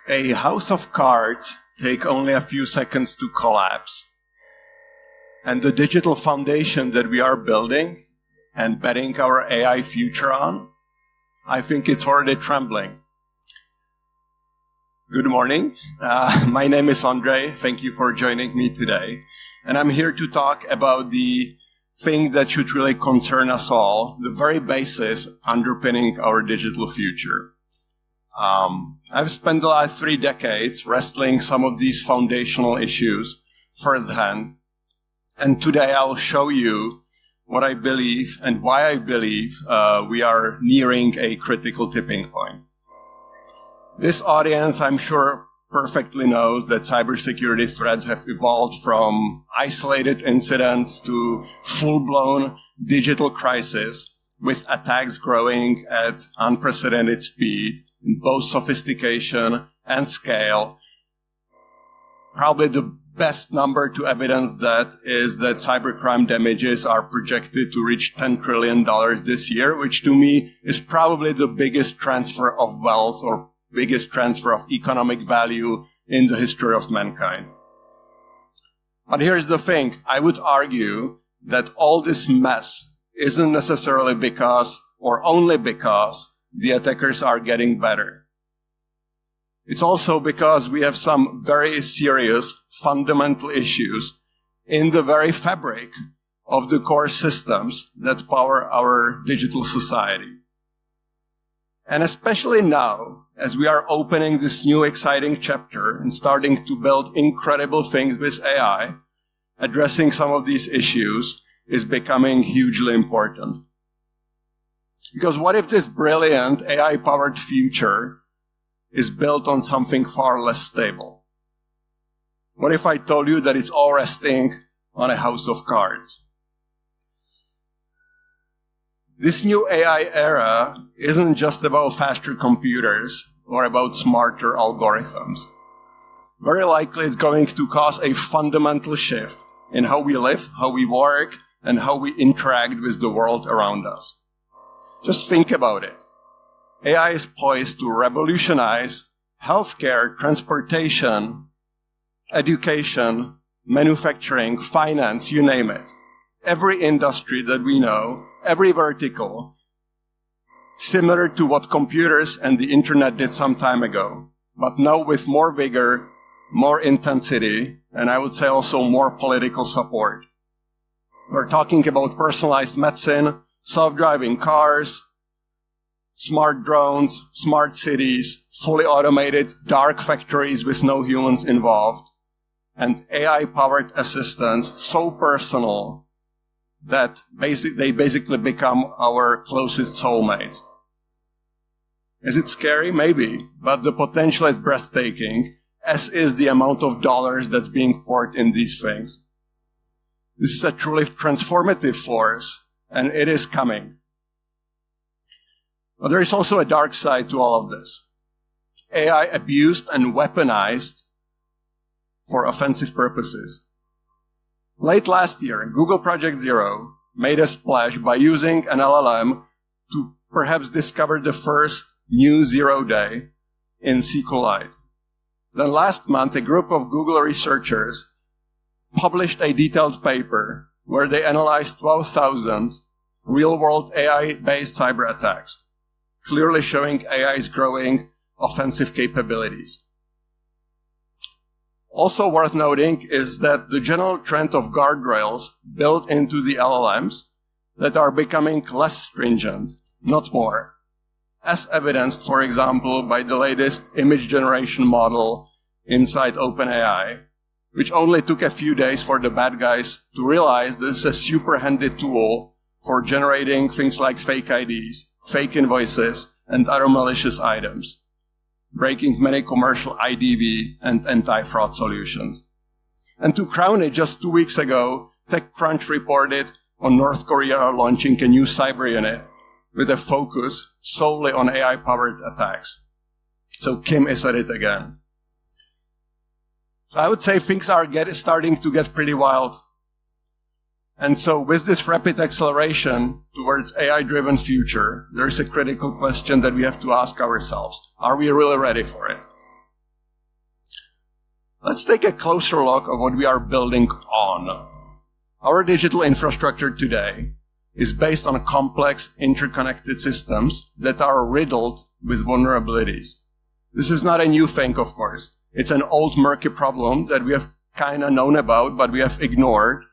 A house of cards take only a few seconds to collapse. And the digital foundation that we are building and betting our AI future on, I think it's already trembling. Good morning. My name is Ondřej. Thank you for joining me today. And I'm here to talk about the thing that should really concern us all, the very basis underpinning our digital future. I've spent the last 3 decades wrestling some of these foundational issues firsthand. And today I'll show you what I believe and why I believe we are nearing a critical tipping point. This audience, I'm sure, perfectly knows that cybersecurity threats have evolved from isolated incidents to full-blown digital crisis, with attacks growing at unprecedented speed in both sophistication and scale. Probably the best number to evidence that is that cybercrime damages are projected to reach $10 trillion this year, which to me is probably the biggest transfer of wealth or biggest transfer of economic value in the history of mankind. But here's the thing. I would argue that all this mess isn't necessarily because or only because the attackers are getting better. It's also because we have some very serious fundamental issues in the very fabric of the core systems that power our digital society. And especially now, as we are opening this new exciting chapter and starting to build incredible things with AI, addressing some of these issues is becoming hugely important. Because what if this brilliant AI-powered future is built on something far less stable? What if I told you that it's all resting on a house of cards? This new AI era isn't just about faster computers or about smarter algorithms. Very likely it's going to cause a fundamental shift in how we live, how we work, and how we interact with the world around us. Just think about it. AI is poised to revolutionize healthcare, transportation, education, manufacturing, finance, you name it. Every industry that we know, every vertical, similar to what computers and the internet did some time ago, but now with more vigor, more intensity, and I would say also more political support. We're talking about personalized medicine, self-driving cars, smart drones, smart cities, fully automated dark factories with no humans involved, and AI-powered assistants so personal that they basically become our closest soulmates. Is it scary? Maybe, but the potential is breathtaking, as is the amount of dollars that's being poured in these things. This is a truly transformative force, and it is coming. But there is also a dark side to all of this. AI abused and weaponized for offensive purposes. Late last year, Google Project Zero made a splash by using an LLM to perhaps discover the first new zero day in SQLite. Then last month, a group of Google researchers published a detailed paper where they analyzed 12,000 real-world AI-based cyber attacks, clearly showing AI's growing offensive capabilities. Also worth noting is that the general trend of guardrails built into the LLMs that are becoming less stringent, not more, as evidenced, for example, by the latest image generation model inside OpenAI, which only took a few days for the bad guys to realize this is a super handy tool for generating things like fake IDs, fake invoices, and other malicious items, breaking many commercial IDV and anti-fraud solutions. And to crown it, just 2 weeks ago, TechCrunch reported on North Korea launching a new cyber unit with a focus solely on AI-powered attacks. So Kim is at it again. So I would say things are starting to get pretty wild. And so with this rapid acceleration towards AI-driven future, there's a critical question that we have to ask ourselves. Are we really ready for it? Let's take a closer look at what we are building on. Our digital infrastructure today is based on complex interconnected systems that are riddled with vulnerabilities. This is not a new thing, of course. It's an old murky problem that we have kind of known about, but we have ignored.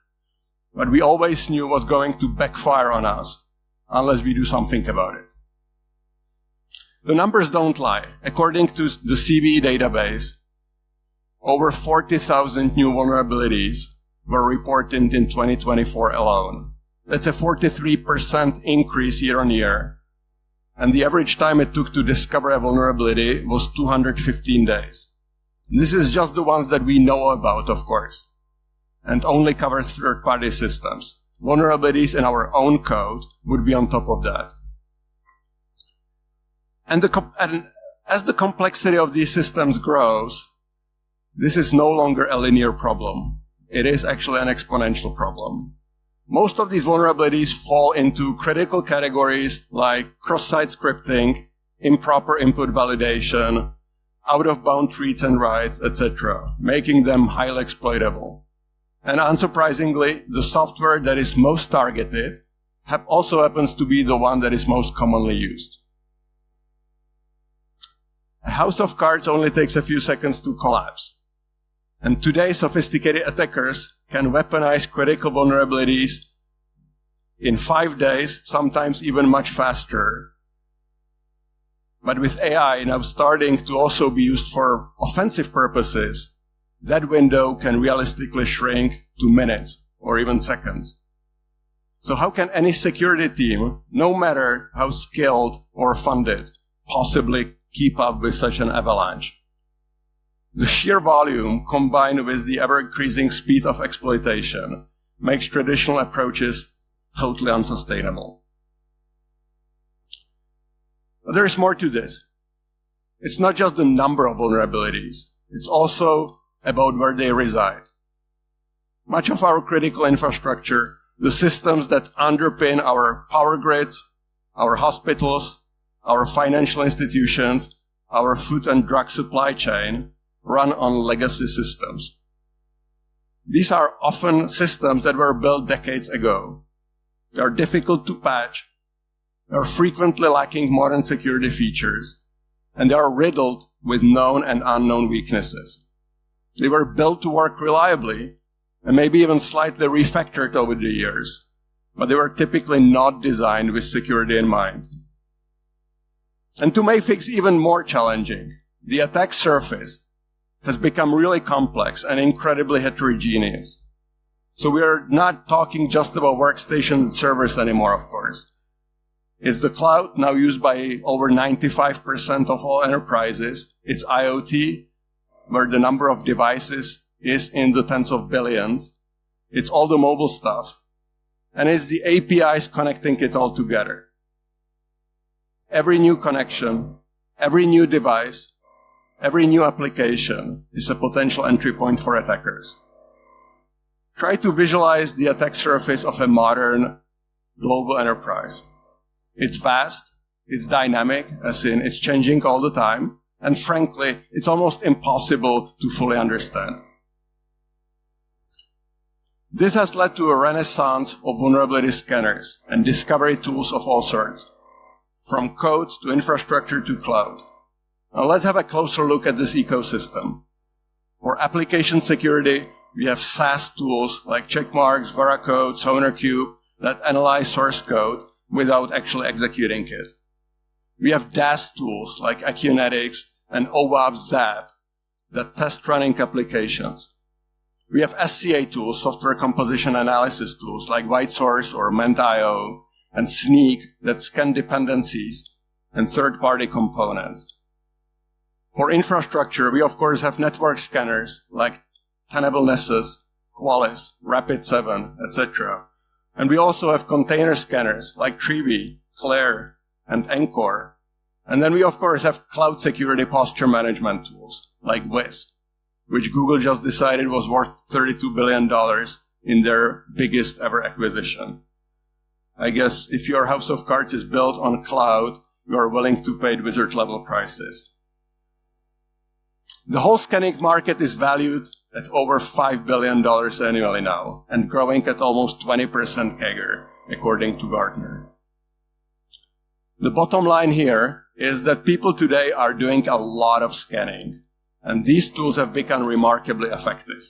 But we always knew was going to backfire on us unless we do something about it. The numbers don't lie. According to the CVE database, over 40,000 new vulnerabilities were reported in 2024 alone. That's a 43% increase year on year. And the average time it took to discover a vulnerability was 215 days. This is just the ones that we know about, of course, and only cover third-party systems. Vulnerabilities in our own code would be on top of that. And as the complexity of these systems grows, this is no longer a linear problem. It is actually an exponential problem. Most of these vulnerabilities fall into critical categories like cross-site scripting, improper input validation, out-of-bound reads and writes, etc., making them highly exploitable. And unsurprisingly, the software that is most targeted also happens to be the one that is most commonly used. A house of cards only takes a few seconds to collapse. And today, sophisticated attackers can weaponize critical vulnerabilities in 5 days, sometimes even much faster. But with AI now starting to also be used for offensive purposes, that window can realistically shrink to minutes or even seconds. So how can any security team, no matter how skilled or funded, possibly keep up with such an avalanche? The sheer volume, combined with the ever-increasing speed of exploitation, makes traditional approaches totally unsustainable. But there is more to this. It's not just the number of vulnerabilities. It's also about where they reside. Much of our critical infrastructure, the systems that underpin our power grids, our hospitals, our financial institutions, our food and drug supply chain, run on legacy systems. These are often systems that were built decades ago. They are difficult to patch, they are frequently lacking modern security features, and they are riddled with known and unknown weaknesses. They were built to work reliably, and maybe even slightly refactored over the years, but they were typically not designed with security in mind. And to make things even more challenging, the attack surface has become really complex and incredibly heterogeneous. So we are not talking just about workstations and servers anymore, of course. It's the cloud, now used by over 95% of all enterprises. It's IoT, where the number of devices is in the tens of billions. It's all the mobile stuff. And it's the APIs connecting it all together. Every new connection, every new device, every new application is a potential entry point for attackers. Try to visualize the attack surface of a modern global enterprise. It's vast, it's dynamic, as in it's changing all the time, and frankly, it's almost impossible to fully understand. This has led to a renaissance of vulnerability scanners and discovery tools of all sorts, from code to infrastructure to cloud. Now let's have a closer look at this ecosystem. For application security, we have SaaS tools like Checkmarx, Veracode, SonarQube that analyze source code without actually executing it. We have DAS tools like Acunetics and OWASP Zap that test running applications. We have SCA tools, software composition analysis tools like WhiteSource or Ment.io, and Sneak that scan dependencies and third-party components. For infrastructure, we of course have network scanners like Tenable Nessus, Qualys, Rapid7, etc. And we also have container scanners like Trivy, Claire, and Encore. And then we of course have cloud security posture management tools like Wiz, which Google just decided was worth $32 billion in their biggest ever acquisition. I guess if your house of cards is built on cloud, you are willing to pay wizard level prices. The whole scanning market is valued at over $5 billion annually now, and growing at almost 20% CAGR, according to Gartner. The bottom line here is that people today are doing a lot of scanning, and these tools have become remarkably effective.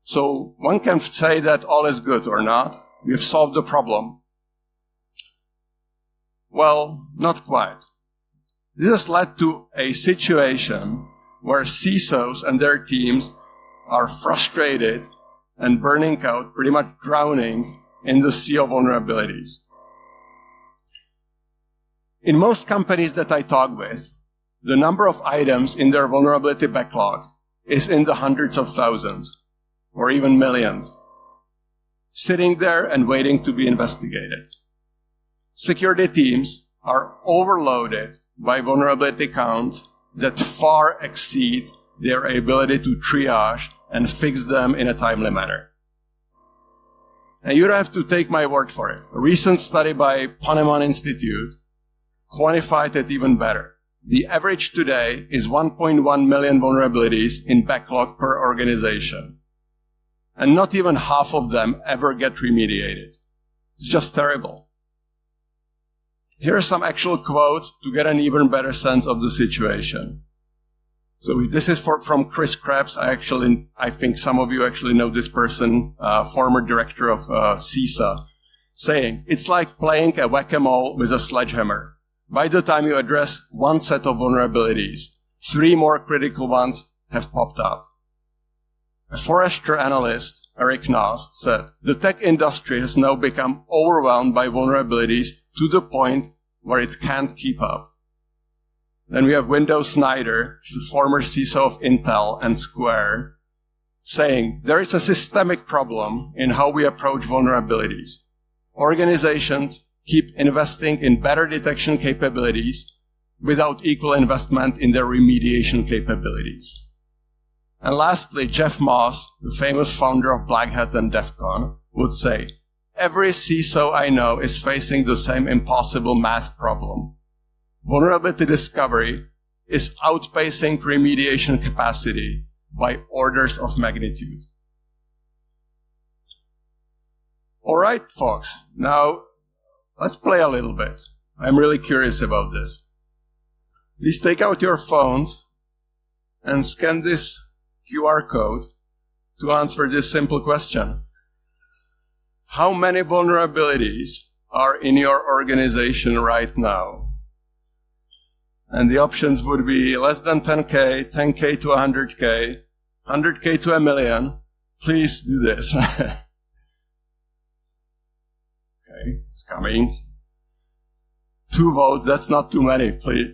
So one can say that all is good or not. We've solved the problem. Well, not quite. This has led to a situation where CISOs and their teams are frustrated and burning out, pretty much drowning in the sea of vulnerabilities. In most companies that I talk with, the number of items in their vulnerability backlog is in the hundreds of thousands, or even millions, sitting there and waiting to be investigated. Security teams are overloaded by vulnerability counts that far exceed their ability to triage and fix them in a timely manner. And you don't have to take my word for it. A recent study by Ponemon Institute quantified it even better. The average today is 1.1 million vulnerabilities in backlog per organization. And not even half of them ever get remediated. It's just terrible. Here are some actual quotes to get an even better sense of the situation. So this is from Chris Krebs. I think some of you actually know this person, former director of CISA, saying, "It's like playing a whack-a-mole with a sledgehammer. By the time you address one set of vulnerabilities, 3 more critical ones have popped up." A Forrester analyst, Eric Nost, said, "The tech industry has now become overwhelmed by vulnerabilities to the point where it can't keep up." Then we have Wendell Snyder, the former CISO of Intel and Square, saying, "There is a systemic problem in how we approach vulnerabilities. Organizations keep investing in better detection capabilities without equal investment in their remediation capabilities." And lastly, Jeff Moss, the famous founder of Black Hat and DEF CON, would say, "Every CISO I know is facing the same impossible math problem. Vulnerability discovery is outpacing remediation capacity by orders of magnitude." All right, folks. Now, let's play a little bit. I'm really curious about this. Please take out your phones and scan this QR code to answer this simple question. How many vulnerabilities are in your organization right now? And the options would be less than 10K, 10K to 100K, 100K to a million. Please do this. Okay, it's coming. 2 votes, that's not too many, please.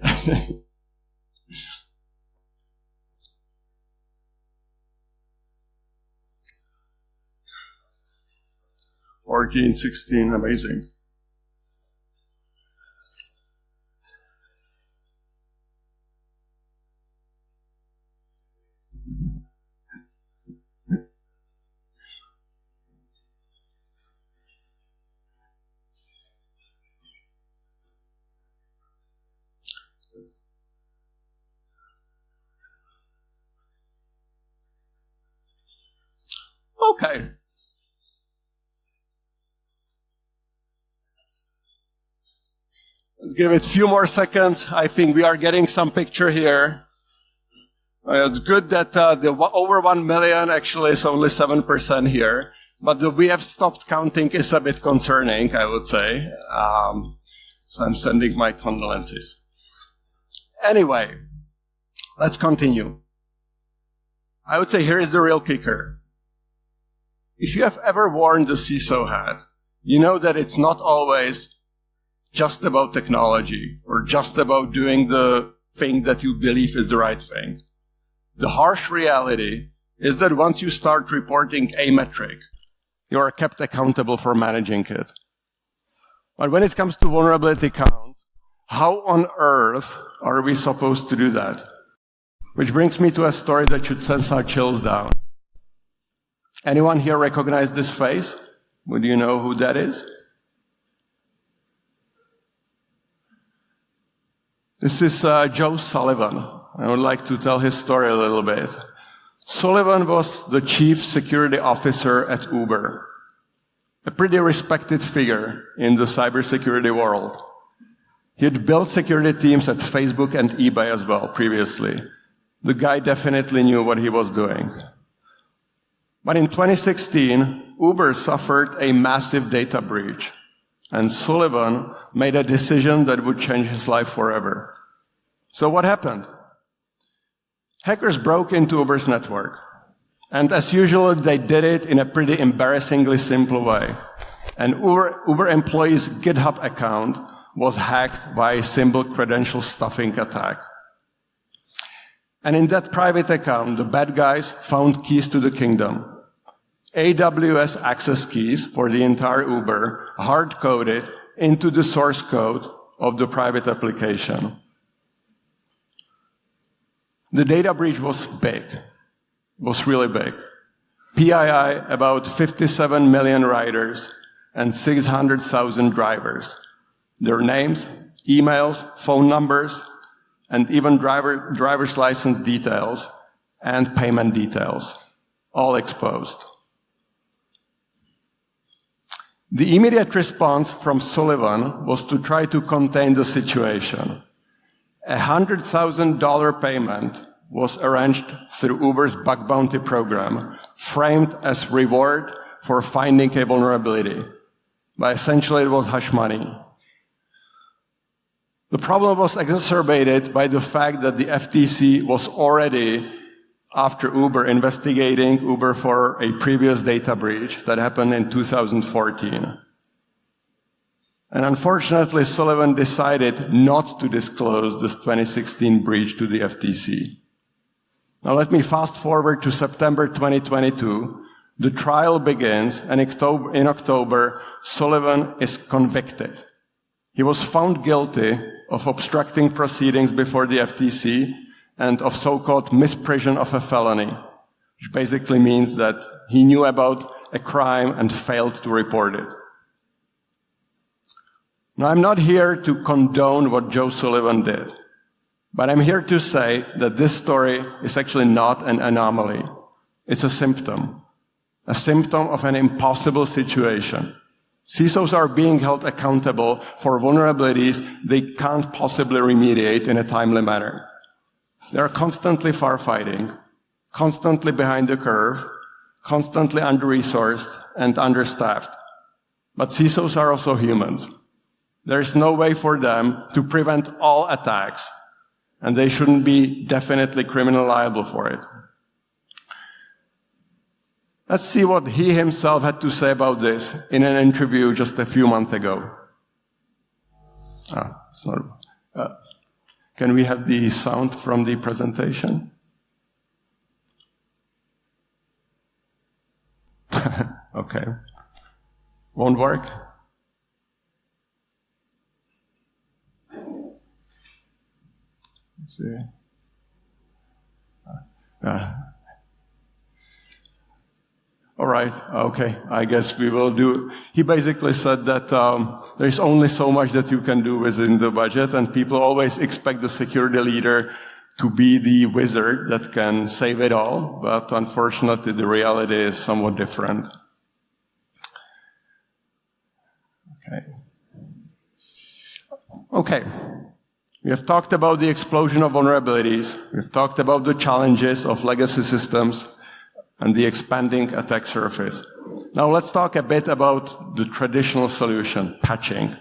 14, 16, amazing. Okay. Let's give it a few more seconds. I think we are getting some picture here. It's good that the over 1 million actually is only 7% here, but the we have stopped counting is a bit concerning, I would say. So I'm sending my condolences. Anyway, let's continue. I would say here is the real kicker. If you have ever worn the CISO hat, you know that it's not always just about technology or just about doing the thing that you believe is the right thing. The harsh reality is that once you start reporting a metric, you are kept accountable for managing it. But when it comes to vulnerability count, how on earth are we supposed to do that? Which brings me to a story that should send some chills down. Anyone here recognize this face? Would you know who that is? This is Joe Sullivan. I would like to tell his story a little bit. Sullivan was the chief security officer at Uber, a pretty respected figure in the cybersecurity world. He had built security teams at Facebook and eBay as well previously. The guy definitely knew what he was doing. But in 2016, Uber suffered a massive data breach, and Sullivan made a decision that would change his life forever. So what happened? Hackers broke into Uber's network, and as usual, they did it in a pretty embarrassingly simple way. An Uber employee's GitHub account was hacked by a simple credential stuffing attack. And in that private account, the bad guys found keys to the kingdom. AWS access keys for the entire Uber, hard-coded into the source code of the private application. The data breach was big, was really big. PII, about 57 million riders and 600,000 drivers. Their names, emails, phone numbers, and even driver's license details and payment details, all exposed. The immediate response from Sullivan was to try to contain the situation. A $100,000 payment was arranged through Uber's bug bounty program, framed as reward for finding a vulnerability. But essentially it was hush money. The problem was exacerbated by the fact that the FTC was already after Uber, investigating Uber for a previous data breach that happened in 2014. And unfortunately, Sullivan decided not to disclose this 2016 breach to the FTC. Now let me fast forward to September 2022. The trial begins, and in October, Sullivan is convicted. He was found guilty of obstructing proceedings before the FTC and of so-called misprision of a felony, which basically means that he knew about a crime and failed to report it. Now, I'm not here to condone what Joe Sullivan did, but I'm here to say that this story is actually not an anomaly. It's a symptom of an impossible situation. CISOs are being held accountable for vulnerabilities they can't possibly remediate in a timely manner. They are constantly firefighting, constantly behind the curve, constantly under-resourced and understaffed. But CISOs are also humans. There is no way for them to prevent all attacks, and they shouldn't be definitely criminally liable for it. Let's see what he himself had to say about this in an interview just a few months ago. Can we have the sound from the presentation? Okay. Won't work? Let's see. All right, okay, I guess we will do. He basically said that there's only so much that you can do within the budget, and people always expect the security leader to be the wizard that can save it all, but unfortunately the reality is somewhat different. Okay. We have talked about the explosion of vulnerabilities. We've talked about the challenges of legacy systems and the expanding attack surface. Now let's talk a bit about the traditional solution, patching.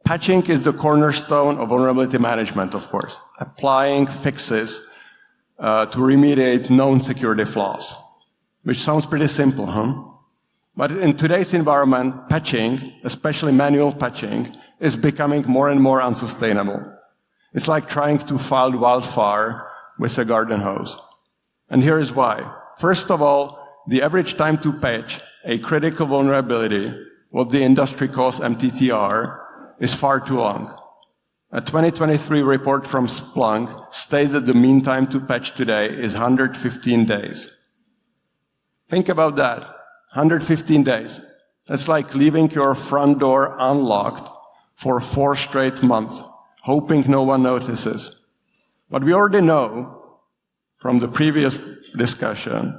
Patching is the cornerstone of vulnerability management, of course, applying fixes to remediate known security flaws, which sounds pretty simple, huh? But in today's environment, patching, especially manual patching, is becoming more and more unsustainable. It's like trying to fight wildfire with a garden hose. And here is why. First of all, the average time to patch a critical vulnerability, what the industry calls MTTR, is far too long. A 2023 report from Splunk states that the mean time to patch today is 115 days. Think about that. 115 days. That's like leaving your front door unlocked for 4 straight months, hoping no one notices. But we already know from the previous discussion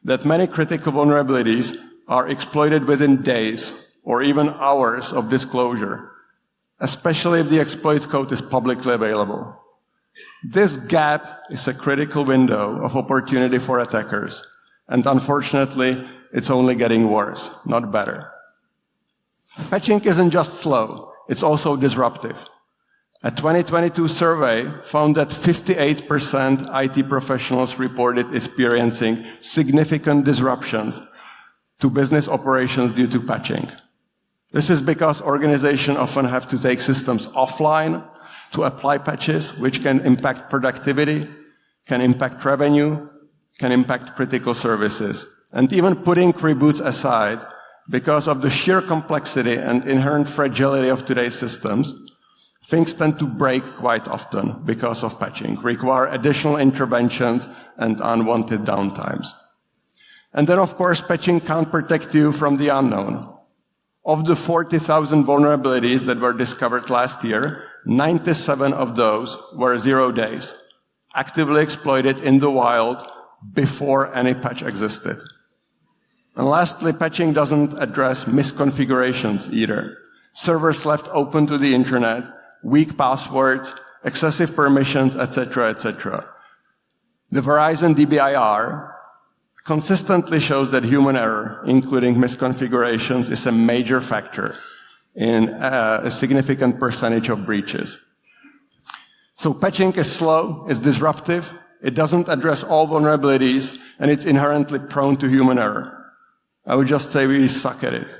that many critical vulnerabilities are exploited within days or even hours of disclosure, especially if the exploit code is publicly available. This gap is a critical window of opportunity for attackers, and unfortunately, it's only getting worse, not better. Patching isn't just slow, it's also disruptive. A 2022 survey found that 58% IT professionals reported experiencing significant disruptions to business operations due to patching. This is because organizations often have to take systems offline to apply patches, which can impact productivity, can impact revenue, can impact critical services. And even putting reboots aside, because of the sheer complexity and inherent fragility of today's systems, things tend to break quite often because of patching, require additional interventions and unwanted downtimes. And then, of course, patching can't protect you from the unknown. Of the 40,000 vulnerabilities that were discovered last year, 97 of those were 0 days, actively exploited in the wild before any patch existed. And lastly, patching doesn't address misconfigurations either. Servers left open to the internet, weak passwords, excessive permissions, etc., etc. The Verizon DBIR consistently shows that human error, including misconfigurations, is a major factor in a significant percentage of breaches. So patching is slow, it's disruptive, it doesn't address all vulnerabilities, and it's inherently prone to human error. I would just say we suck at it.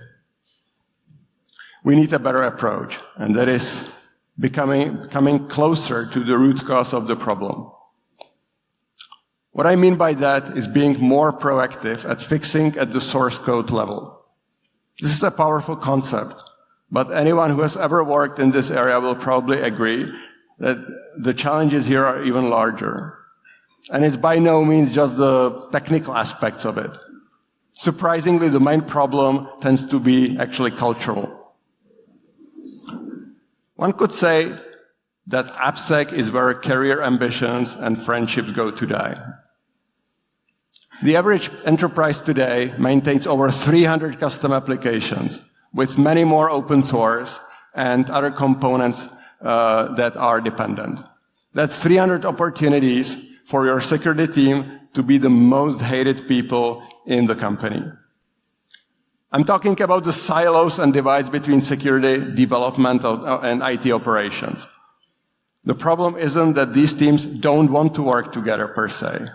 We need a better approach, and that is coming closer to the root cause of the problem. What I mean by that is being more proactive at fixing at the source code level. This is a powerful concept, but anyone who has ever worked in this area will probably agree that the challenges here are even larger. And it's by no means just the technical aspects of it. Surprisingly, the main problem tends to be actually cultural. One could say that AppSec is where career ambitions and friendships go to die. The average enterprise today maintains over 300 custom applications, with many more open source and other components that are dependent. That's 300 opportunities for your security team to be the most hated people in the company. I'm talking about the silos and divides between security, development, and IT operations. The problem isn't that these teams don't want to work together per se,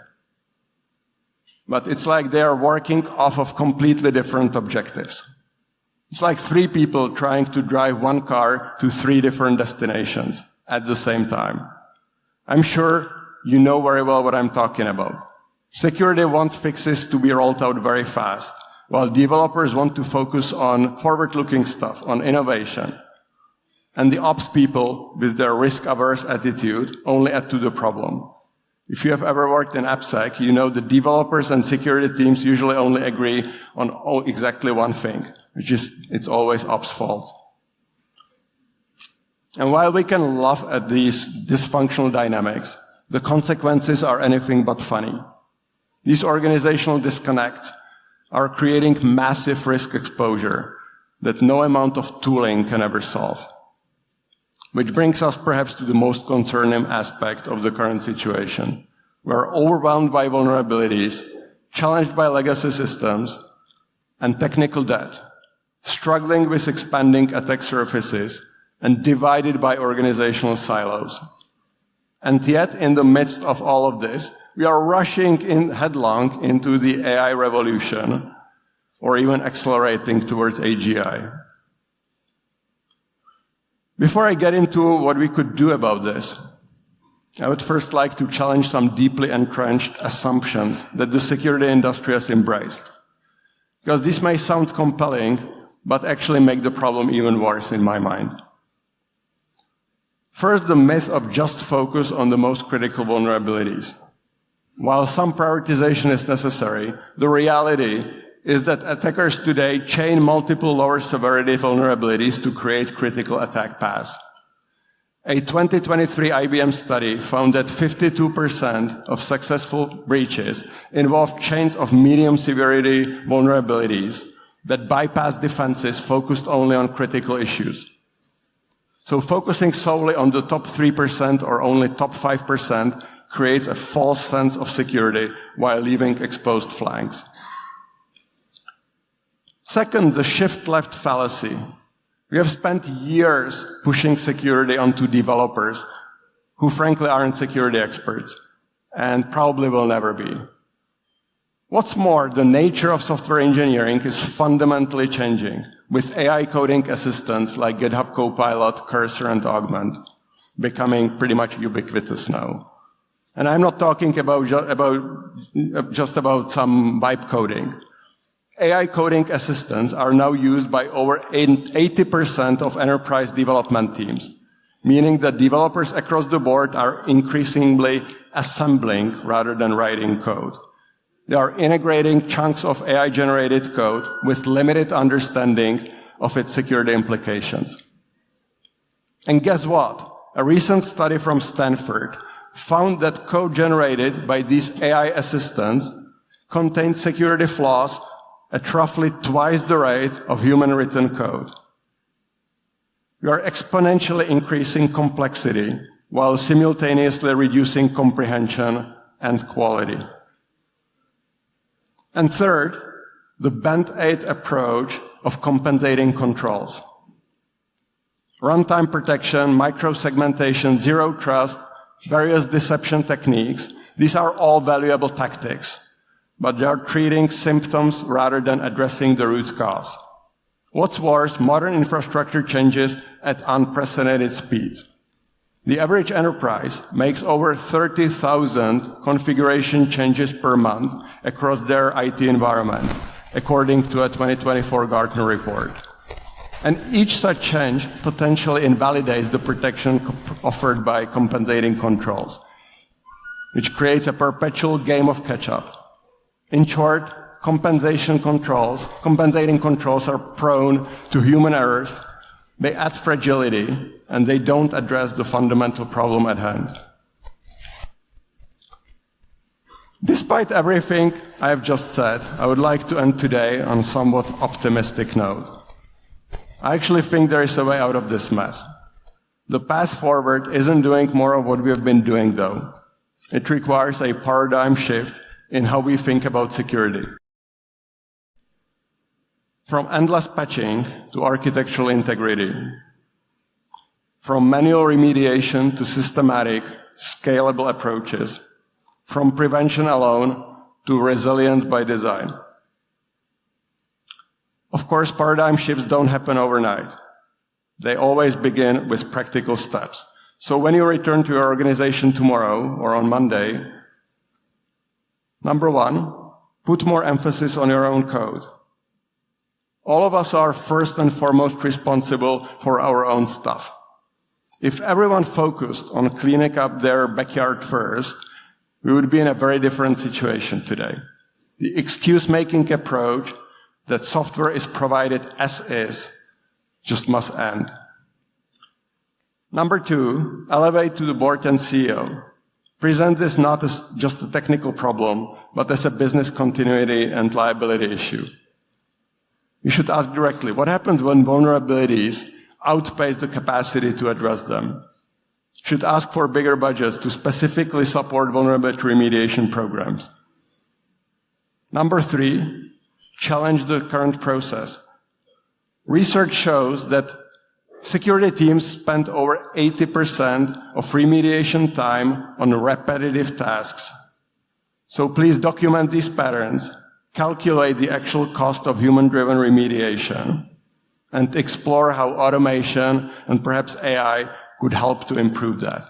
but it's like they are working off of completely different objectives. It's like 3 people trying to drive one car to 3 different destinations at the same time. I'm sure you know very well what I'm talking about. Security wants fixes to be rolled out very fast, while developers want to focus on forward-looking stuff, on innovation. And the ops people, with their risk-averse attitude, only add to the problem. If you have ever worked in AppSec, you know that developers and security teams usually only agree on exactly one thing, which is it's always ops' fault. And while we can laugh at these dysfunctional dynamics, the consequences are anything but funny. These organizational disconnects are creating massive risk exposure that no amount of tooling can ever solve. Which brings us perhaps to the most concerning aspect of the current situation. We're overwhelmed by vulnerabilities, challenged by legacy systems, and technical debt, struggling with expanding attack surfaces, and divided by organizational silos. And yet, in the midst of all of this, we are rushing in headlong into the AI revolution, or even accelerating towards AGI. Before I get into what we could do about this, I would first like to challenge some deeply entrenched assumptions that the security industry has embraced. Because these may sound compelling, but actually make the problem even worse in my mind. First, the myth of just focus on the most critical vulnerabilities. While some prioritization is necessary, the reality is that attackers today chain multiple lower severity vulnerabilities to create critical attack paths. A 2023 IBM study found that 52% of successful breaches involved chains of medium severity vulnerabilities that bypass defenses focused only on critical issues. So focusing solely on the top 3% or only top 5% creates a false sense of security while leaving exposed flanks. Second, the shift left fallacy. We have spent years pushing security onto developers who frankly aren't security experts and probably will never be. What's more, the nature of software engineering is fundamentally changing, with AI coding assistants like GitHub Copilot, Cursor, and Augment becoming pretty much ubiquitous now. And I'm not talking just about some vibe coding. AI coding assistants are now used by over 80% of enterprise development teams, meaning that developers across the board are increasingly assembling rather than writing code. They are integrating chunks of AI-generated code with limited understanding of its security implications. And guess what? A recent study from Stanford found that code generated by these AI assistants contains security flaws at roughly twice the rate of human-written code. We are exponentially increasing complexity while simultaneously reducing comprehension and quality. And third, the Band-Aid approach of compensating controls. Runtime protection, micro-segmentation, zero trust, various deception techniques, these are all valuable tactics, but they are treating symptoms rather than addressing the root cause. What's worse, modern infrastructure changes at unprecedented speeds. The average enterprise makes over 30,000 configuration changes per month across their IT environment, according to a 2024 Gartner report. And each such change potentially invalidates the protection offered by compensating controls, which creates a perpetual game of catch-up. In short, compensating controls are prone to human errors, they add fragility, and they don't address the fundamental problem at hand. Despite everything I have just said, I would like to end today on a somewhat optimistic note. I actually think there is a way out of this mess. The path forward isn't doing more of what we have been doing, though. It requires a paradigm shift in how we think about security. From endless patching to architectural integrity. From manual remediation to systematic, scalable approaches. From prevention alone to resilience by design. Of course, paradigm shifts don't happen overnight. They always begin with practical steps. So when you return to your organization tomorrow or on Monday, number one, put more emphasis on your own code. All of us are first and foremost responsible for our own stuff. If everyone focused on cleaning up their backyard first, we would be in a very different situation today. The excuse-making approach that software is provided as is just must end. Number two, elevate to the board and CEO. Present this not as just a technical problem, but as a business continuity and liability issue. You should ask directly, what happens when vulnerabilities outpace the capacity to address them? You should ask for bigger budgets to specifically support vulnerability remediation programs. Number three, challenge the current process. Research shows that security teams spend over 80% of remediation time on repetitive tasks. So please document these patterns, calculate the actual cost of human-driven remediation, and explore how automation and perhaps AI could help to improve that.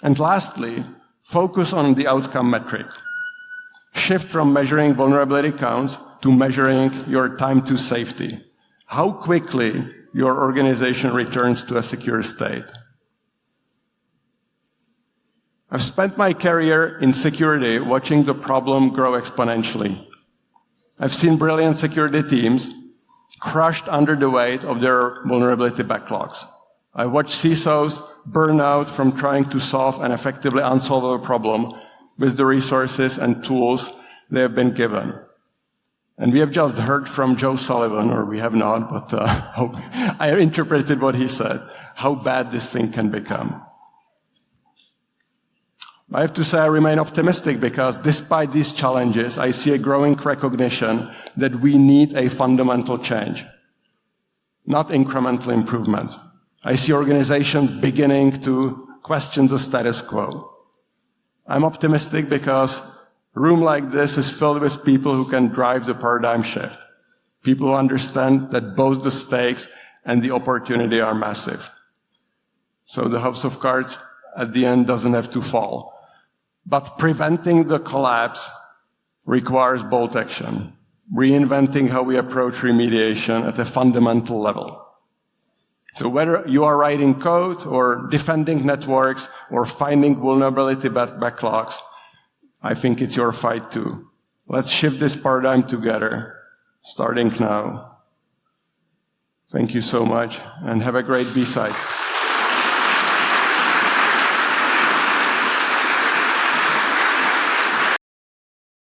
And lastly, focus on the outcome metric. Shift from measuring vulnerability counts to measuring your time to safety. How quickly your organization returns to a secure state. I've spent my career in security watching the problem grow exponentially. I've seen brilliant security teams crushed under the weight of their vulnerability backlogs. I watch CISOs burn out from trying to solve an effectively unsolvable problem with the resources and tools they have been given. And we have just heard from Joe Sullivan, or we have not, but I interpreted what he said, how bad this thing can become. I have to say I remain optimistic because despite these challenges, I see a growing recognition that we need a fundamental change, not incremental improvements. I see organizations beginning to question the status quo. I'm optimistic because a room like this is filled with people who can drive the paradigm shift, people who understand that both the stakes and the opportunity are massive. So the house of cards at the end doesn't have to fall. But preventing the collapse requires bold action, reinventing how we approach remediation at a fundamental level. So whether you are writing code or defending networks or finding vulnerability backlogs, I think it's your fight too. Let's shift this paradigm together, starting now. Thank you so much, and have a great B-side.